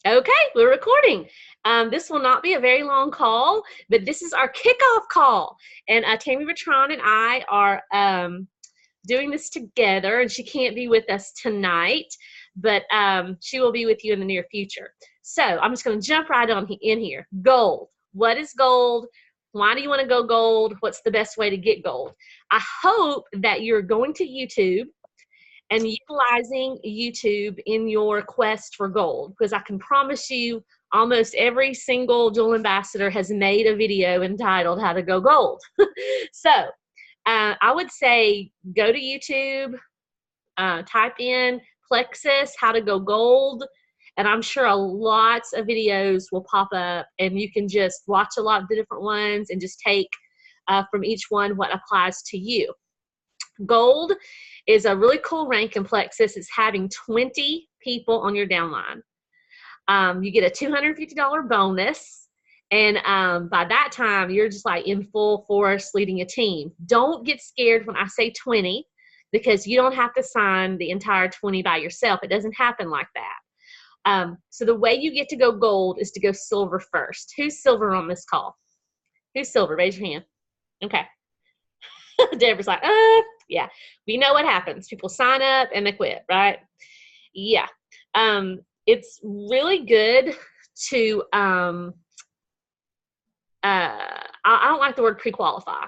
Okay, we're recording. This will not be a very long call, but this is our kickoff call. And Tammy Bertrand and I are doing this together, and she can't be with us tonight, but she will be with you in the near future. So I'm just going to jump right on in here. Gold. What is gold? Why do you want to go gold? What's the best way to get gold? I hope that you're going to YouTube and utilizing YouTube in your quest for gold, because I can promise you almost every single dual ambassador has made a video entitled How to Go Gold. So I would say go to YouTube, type in Plexus, How to Go Gold, and I'm sure lots of videos will pop up, and you can just watch a lot of the different ones and just take from each one what applies to you. Gold is a really cool rank in Plexus. It's having 20 people on your downline. You get a $250 bonus, and by that time, you're just like in full force leading a team. Don't get scared when I say 20, because you don't have to sign the entire 20 by yourself. It doesn't happen like that. So the way you get to go gold is to go silver first. Who's silver on this call? Who's silver? Raise your hand. Okay. Deborah's like, yeah, we know what happens. People sign up and they quit, right? Yeah. It's really good to, I don't like the word pre-qualify,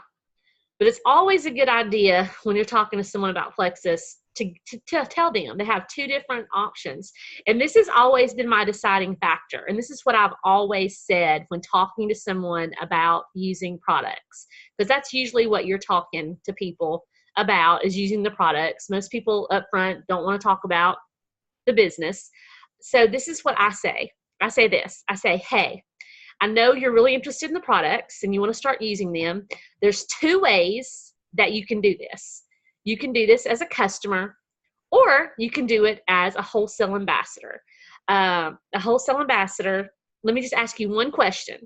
but it's always a good idea when you're talking to someone about Plexus to tell them they have two different options. And this has always been my deciding factor. And this is what I've always said when talking to someone about using products, because that's usually what you're talking to people about, is using the products. Most people up front don't want to talk about the business. So this is what I say. I say this. I say, hey, I know you're really interested in the products and you want to start using them. There's two ways that you can do this. You can do this as a customer, or you can do it as a wholesale ambassador. A wholesale ambassador, let me just ask you one question.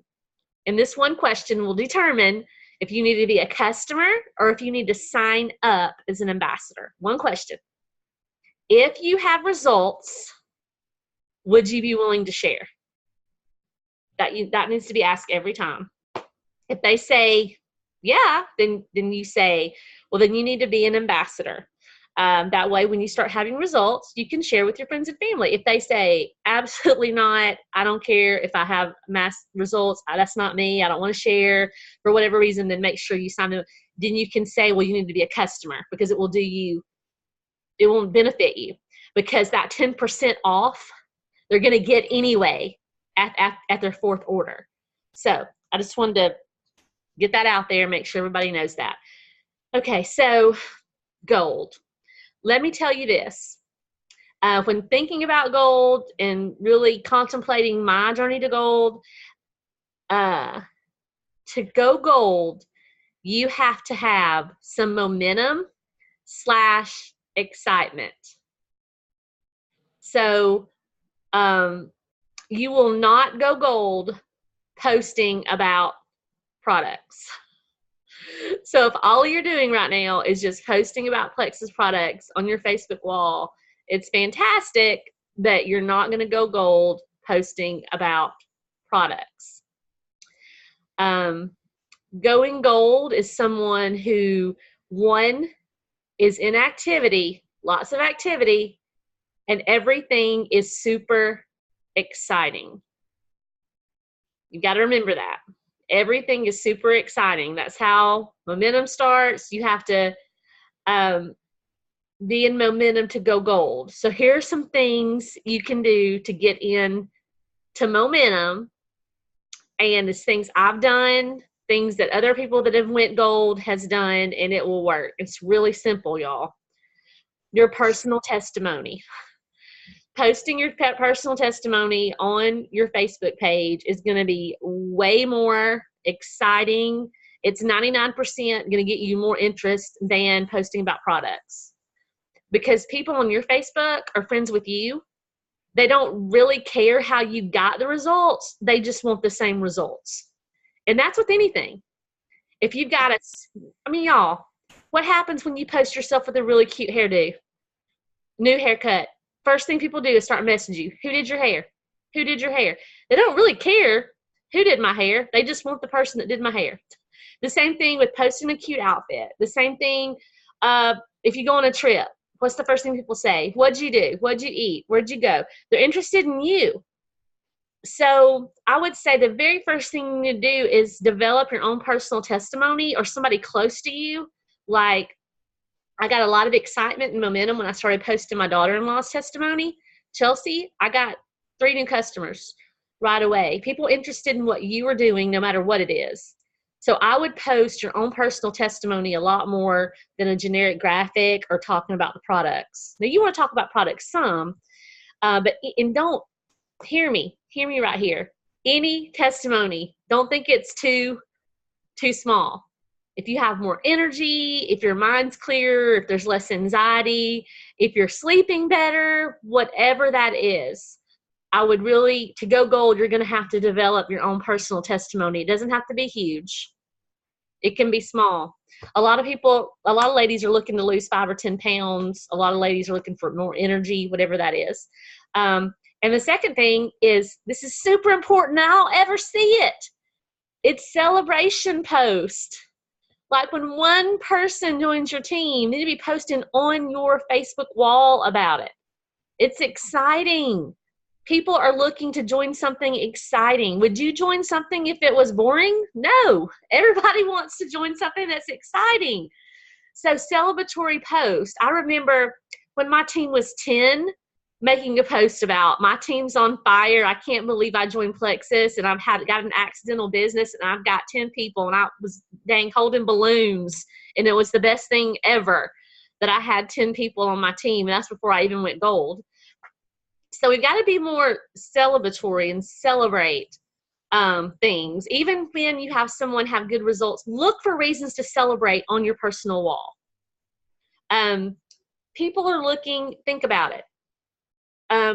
And this one question will determine if you need to be a customer or if you need to sign up as an ambassador. One question. If you have results, would you be willing to share? That needs to be asked every time. If they say, yeah, then you say, well, then you need to be an ambassador. That way, when you start having results, you can share with your friends and family. If they say, absolutely not, I don't care if I have mass results, that's not me, I don't want to share for whatever reason, then make sure you sign them. Then you can say, well, you need to be a customer, because it will it won't benefit you, because that 10% off, they're going to get anyway at their fourth order. So I just wanted to get that out there, make sure everybody knows that. Okay, so gold. Let me tell you this. When thinking about gold and really contemplating my journey to gold, to go gold, you have to have some momentum / excitement. So you will not go gold posting about products. So if all you're doing right now is just posting about Plexus products on your Facebook wall, it's fantastic that you're not going to go gold posting about products. Going gold is someone who, one, is in activity, lots of activity, and everything is super exciting. You got to remember that. Everything is super exciting. That's how momentum starts. You have to be in momentum to go gold. So here are some things you can do to get in to momentum. And it's things I've done, things that other people that have went gold has done, and it will work. It's really simple, y'all. Your personal testimony. Posting your personal testimony on your Facebook page is going to be way more exciting. It's 99% going to get you more interest than posting about products, because people on your Facebook are friends with you. They don't really care how you got the results. They just want the same results. And that's with anything. If you've got y'all, what happens when you post yourself with a really cute hairdo? New haircut. First thing people do is start messaging you. Who did your hair? Who did your hair? They don't really care who did my hair. They just want the person that did my hair. The same thing with posting a cute outfit. The same thing if you go on a trip. What's the first thing people say? What'd you do? What'd you eat? Where'd you go? They're interested in you. So I would say the very first thing you do is develop your own personal testimony or somebody close to you. Like, I got a lot of excitement and momentum when I started posting my daughter-in-law's testimony. Chelsea, I got 3 new customers right away. People interested in what you are doing, no matter what it is. So I would post your own personal testimony a lot more than a generic graphic or talking about the products. Now, you want to talk about products some, but don't, hear me right here. Any testimony, don't think it's too small. If you have more energy, if your mind's clear, if there's less anxiety, if you're sleeping better, whatever that is, I would really, to go gold, you're going to have to develop your own personal testimony. It doesn't have to be huge. It can be small. A lot of ladies are looking to lose 5 or 10 pounds. A lot of ladies are looking for more energy, whatever that is. And the second thing is, this is super important. I don't ever see it. It's celebration post. Like when one person joins your team, you need to be posting on your Facebook wall about it. It's exciting. People are looking to join something exciting. Would you join something if it was boring? No. Everybody wants to join something that's exciting. So celebratory post. I remember when my team was 10, making a post about my team's on fire. I can't believe I joined Plexus and I've got an accidental business and I've got 10 people and I was holding balloons and it was the best thing ever that I had 10 people on my team. And that's before I even went gold. So we've got to be more celebratory and celebrate things. Even when you have someone have good results, look for reasons to celebrate on your personal wall. People are looking, think about it.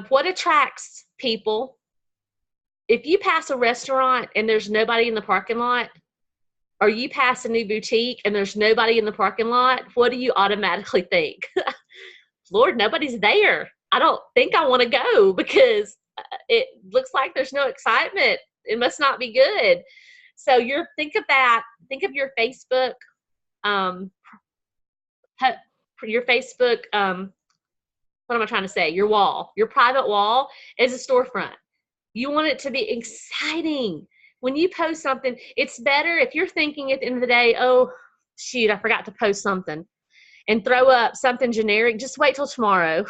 What attracts people? If you pass a restaurant and there's nobody in the parking lot, or you pass a new boutique and there's nobody in the parking lot, what do you automatically think? Lord, nobody's there. I don't think I want to go because it looks like there's no excitement. It must not be good. So think of that. Think of your Facebook, what am I trying to say? Your wall, your private wall is a storefront. You want it to be exciting. When you post something, it's better if you're thinking at the end of the day, oh, shoot, I forgot to post something, and throw up something generic. Just wait till tomorrow.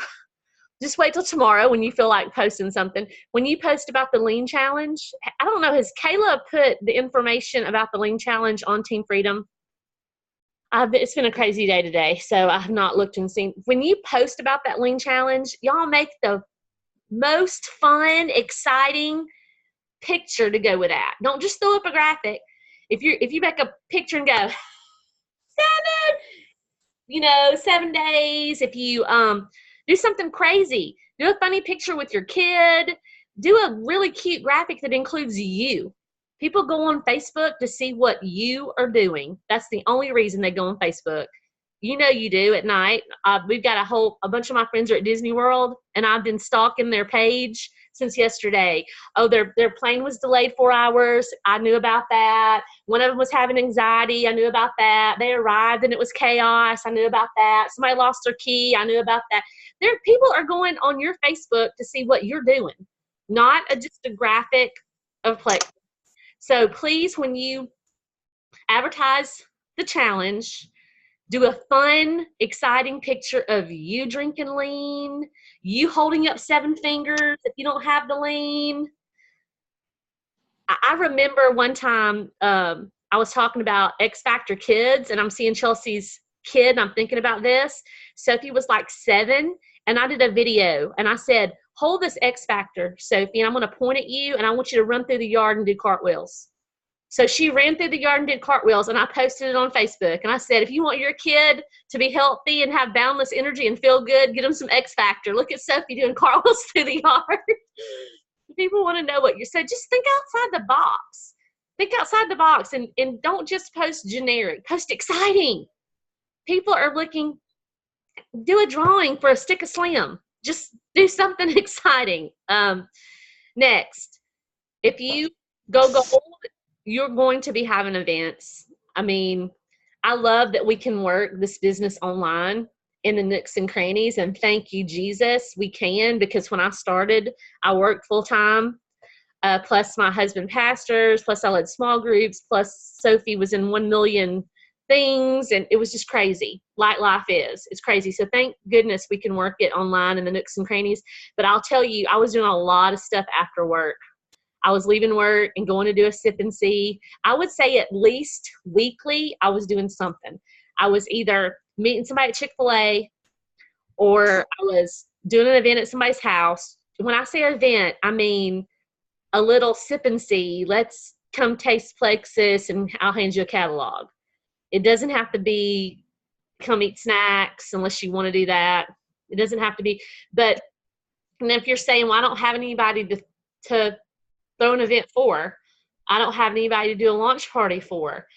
Just wait till tomorrow when you feel like posting something. When you post about the Lean Challenge, I don't know, has Kayla put the information about the Lean Challenge on Team Freedom? It's been a crazy day today, so I have not looked and seen. When you post about that Lean Challenge, y'all make the most fun, exciting picture to go with that. Don't just throw up a graphic. If you make a picture and go, 7 days. If you do something crazy, do a funny picture with your kid, do a really cute graphic that includes you. People go on Facebook to see what you are doing. That's the only reason they go on Facebook. You know you do at night. We've got a bunch of my friends are at Disney World, and I've been stalking their page since yesterday. Oh, their plane was delayed 4 hours. I knew about that. One of them was having anxiety. I knew about that. They arrived and it was chaos. I knew about that. Somebody lost their key. I knew about that. People are going on your Facebook to see what you're doing, not just a graphic of Plexus. So please, when you advertise the challenge, do a fun, exciting picture of you drinking lean, you holding up 7 fingers if you don't have the lean. I remember one time I was talking about X Factor kids, and I'm seeing Chelsea's kid, and I'm thinking about this. Sophie was like 7, and I did a video, and I said, hold this X Factor, Sophie, and I'm going to point at you, and I want you to run through the yard and do cartwheels. So she ran through the yard and did cartwheels, and I posted it on Facebook. And I said, if you want your kid to be healthy and have boundless energy and feel good, get them some X Factor. Look at Sophie doing cartwheels through the yard. People want to know what you're saying. Just think outside the box. Think outside the box and don't just post generic. Post exciting. People are looking. Do a drawing for a stick of Slim. Just do something exciting. Next, if you go gold, you're going to be having events. I mean, I love that we can work this business online in the nooks and crannies, and thank you, Jesus, we can, because when I started, I worked full time, plus my husband pastors, plus I led small groups, plus Sophie was in 1 million things, and it was just crazy. Like life is, it's crazy. So thank goodness we can work it online in the nooks and crannies. But I'll tell you, I was doing a lot of stuff after work. I was leaving work and going to do a sip and see. I would say at least weekly, I was doing something. I was either meeting somebody at Chick-fil-A, or I was doing an event at somebody's house. When I say event, I mean a little sip and see. Let's come taste Plexus and I'll hand you a catalog. It doesn't have to be come eat snacks unless you want to do that. It doesn't have to be. But and if you're saying, well, I don't have anybody to throw an event for, I don't have anybody to do a launch party for,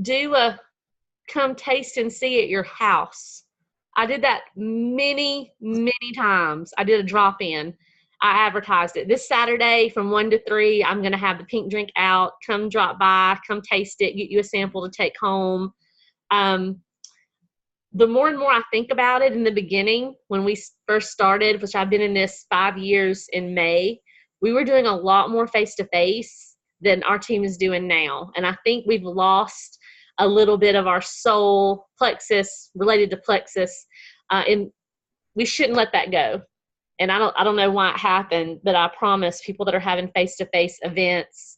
do a come taste and see at your house. I did that many, many times. I did a drop in. I advertised it. This Saturday from 1 to 3, I'm going to have the pink drink out. Come drop by, come taste it, get you a sample to take home. The more and more I think about it, in the beginning, when we first started, which I've been in this 5 years in May, we were doing a lot more face-to-face than our team is doing now. And I think we've lost a little bit of our soul, Plexus, related to Plexus, and we shouldn't let that go. And I don't know why it happened, but I promise people that are having face-to-face events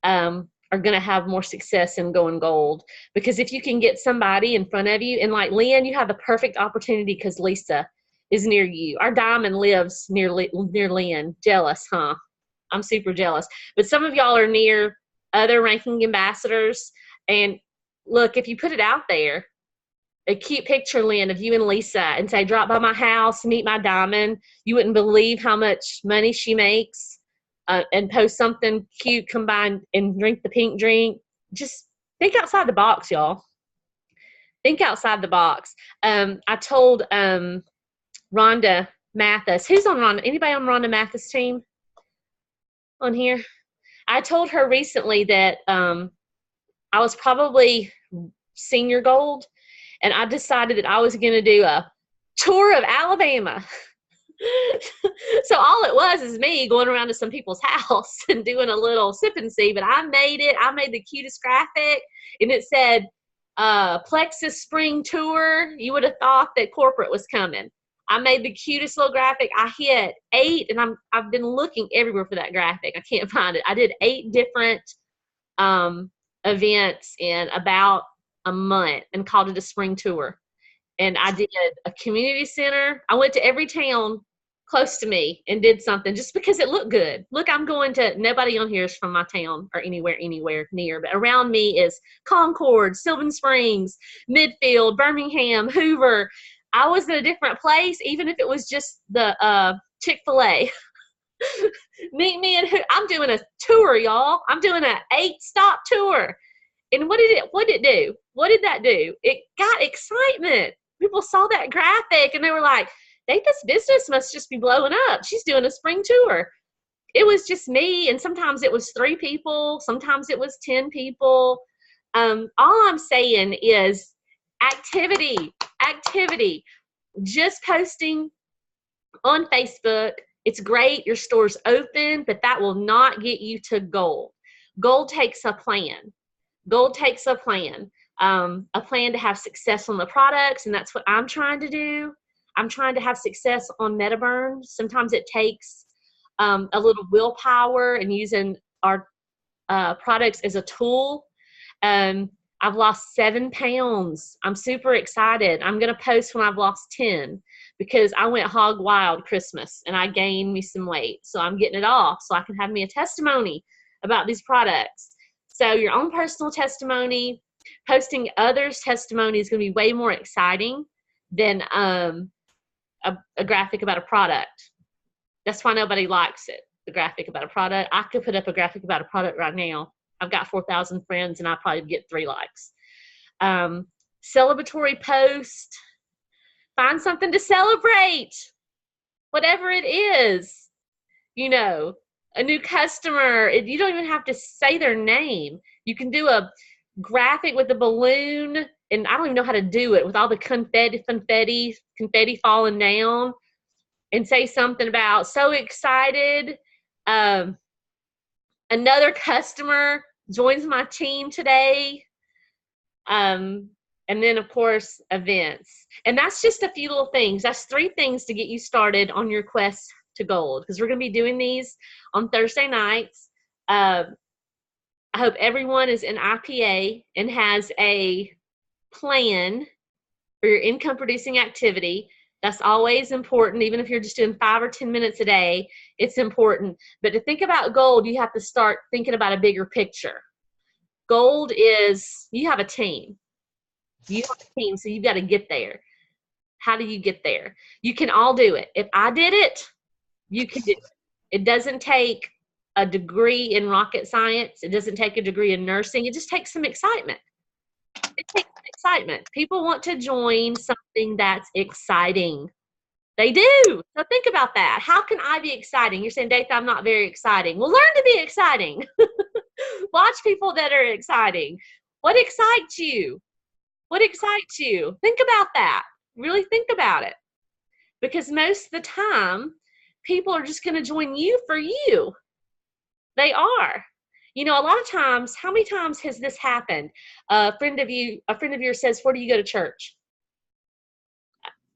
are going to have more success in going gold. Because if you can get somebody in front of you, and like Lynn, you have the perfect opportunity because Lisa is near you. Our diamond lives near Lynn. Jealous, huh? I'm super jealous. But some of y'all are near other ranking ambassadors. And look, if you put it out there, a cute picture, Lynn, of you and Lisa, and say, drop by my house, meet my diamond, you wouldn't believe how much money she makes, and post something cute, come by and drink the pink drink. Just think outside the box, y'all. Think outside the box. I told Rhonda Mathis, who's on Rhonda? Anybody on Rhonda Mathis' team on here? I told her recently that I was probably senior gold, and I decided that I was going to do a tour of Alabama. So all it was is me going around to some people's house and doing a little sip and see, but I made it. I made the cutest graphic, and it said Plexus Spring Tour. You would have thought that corporate was coming. I made the cutest little graphic. I hit 8, and I've been looking everywhere for that graphic. I can't find it. I did 8 different events in about a month and called it a spring tour. And I did a community center. I went to every town close to me and did something just because it looked good. Look, I'm going to, nobody on here is from my town or anywhere near, but around me is Concord, Sylvan Springs, Midfield, Birmingham, Hoover. I was in a different place, even if it was just the Chick-fil-A. Meet me I'm doing a tour, y'all. I'm doing an 8-stop tour. And what did it do? What did that do? It got excitement. People saw that graphic and they were like, this business must just be blowing up. She's doing a spring tour. It was just me, and sometimes it was 3 people, sometimes it was 10 people. All I'm saying is activity. Just posting on Facebook. It's great. Your store's open, but that will not get you to gold. Gold takes a plan. A plan to have success on the products, and that's what I'm trying to do. I'm trying to have success on MetaBurn. Sometimes it takes a little willpower and using our products as a tool. I've lost 7 pounds. I'm super excited. I'm going to post when I've lost 10 because I went hog wild Christmas and I gained me some weight. So I'm getting it off so I can have me a testimony about these products. So your own personal testimony, posting others' testimony is going to be way more exciting than a graphic about a product. That's why nobody likes it, the graphic about a product. I could put up a graphic about a product right now. I've got 4,000 friends, and I probably get 3 likes. Celebratory post. Find something to celebrate, whatever it is. you know, a new customer. You don't even have to say their name. You can do a graphic with a balloon, and I don't even know how to do it, with all the confetti falling down, and say something about so excited. Another customer joins my team today. And then, of course, events. And that's just a few little things. That's 3 things to get you started on your quest to gold, because we're going to be doing these on Thursday nights. I hope everyone is in IPA and has a plan for your income producing activity. That's always important. Even if you're just doing 5 or 10 minutes a day, it's important. But to think about gold, you have to start thinking about a bigger picture. Gold is, you have a team. You have a team, so you've got to get there. How do you get there? You can all do it. If I did it, you can do it. It doesn't take a degree in rocket science. It doesn't take a degree in nursing. It just takes some excitement. It takes some excitement. People want to join something that's exciting. They do. So think about that. How can I be exciting? You're saying, Datha, I'm not very exciting. Well, learn to be exciting. Watch people that are exciting. What excites you? What excites you? Think about that. Really think about it. Because most of the time, people are just going to join you for you. They are. You know, a lot of times, how many times has this happened? A friend of yours says, where do you go to church?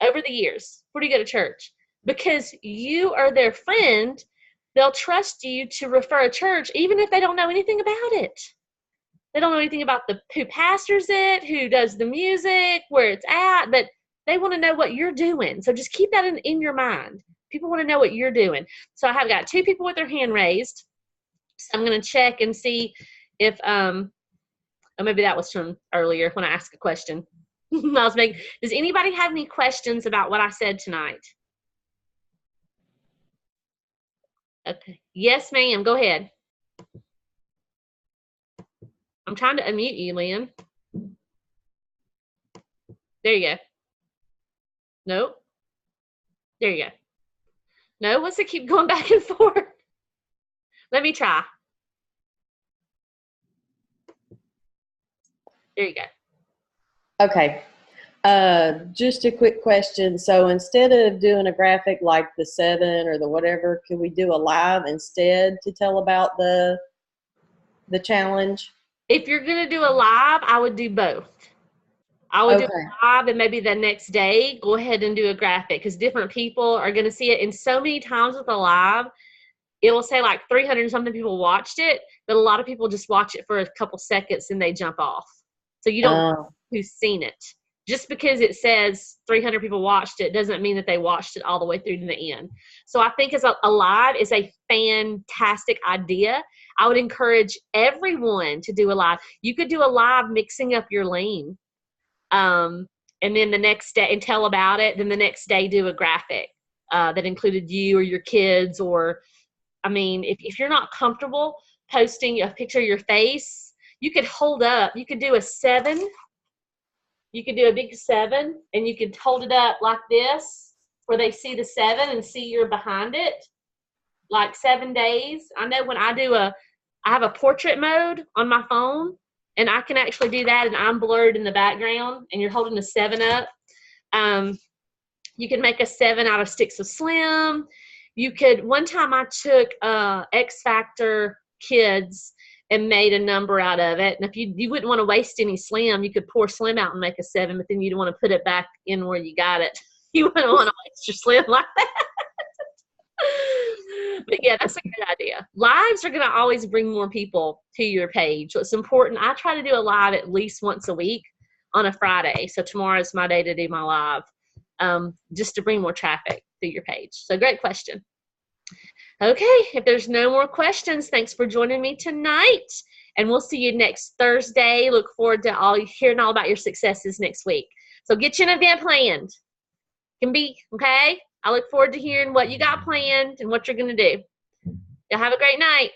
Over the years, where do you go to church? Because you are their friend, they'll trust you to refer a church, even if they don't know anything about it. They don't know anything about who pastors it, who does the music, where it's at, but they want to know what you're doing. So just keep that in your mind. People want to know what you're doing. So I have got 2 people with their hand raised. So I'm going to check and see if, maybe that was from earlier when I asked a question. Does anybody have any questions about what I said tonight? Okay. Yes, ma'am. Go ahead. I'm trying to unmute you, Lynn. There you go. Nope. There you go. No, what's it keep going back and forth? Let me try. There you go. Okay. Just a quick question. So instead of doing a graphic like the 7 or the whatever, can we do a live instead to tell about the challenge? If you're going to do a live, I would do both. I would do a live, and maybe the next day, go ahead and do a graphic, because different people are going to see it. And so many times with a live, it will say like 300 something people watched it, but a lot of people just watch it for a couple seconds and they jump off. So you don't know who's seen it. Just because it says 300 people watched it doesn't mean that they watched it all the way through to the end. So I think as a live is a fantastic idea. I would encourage everyone to do a live. You could do a live mixing up your lean. And then the next day, and tell about it. Then the next day, do a graphic that included you or your kids. Or, I mean, if you're not comfortable posting a picture of your face, you could hold up. You could do a 7. You could do a big 7, and you could hold it up like this, where they see the 7 and see you're behind it, like 7 days. I know when I have a portrait mode on my phone, and I can actually do that, and I'm blurred in the background, and you're holding the 7 up. You can make a 7 out of sticks of Slim. You could, one time I took X Factor Kids and made a number out of it. And if you wouldn't want to waste any Slim, you could pour Slim out and make a 7, but then you'd want to put it back in where you got it. You wouldn't want to waste your Slim like that. But yeah, that's a good idea. Lives are going to always bring more people to your page. So it's important. I try to do a live at least once a week on a Friday. So tomorrow is my day to do my live, just to bring more traffic through your page. So great question. Okay, if there's no more questions, thanks for joining me tonight. And we'll see you next Thursday. Look forward to hearing all about your successes next week. So get you an event planned. Okay? I look forward to hearing what you got planned and what you're going to do. Y'all have a great night.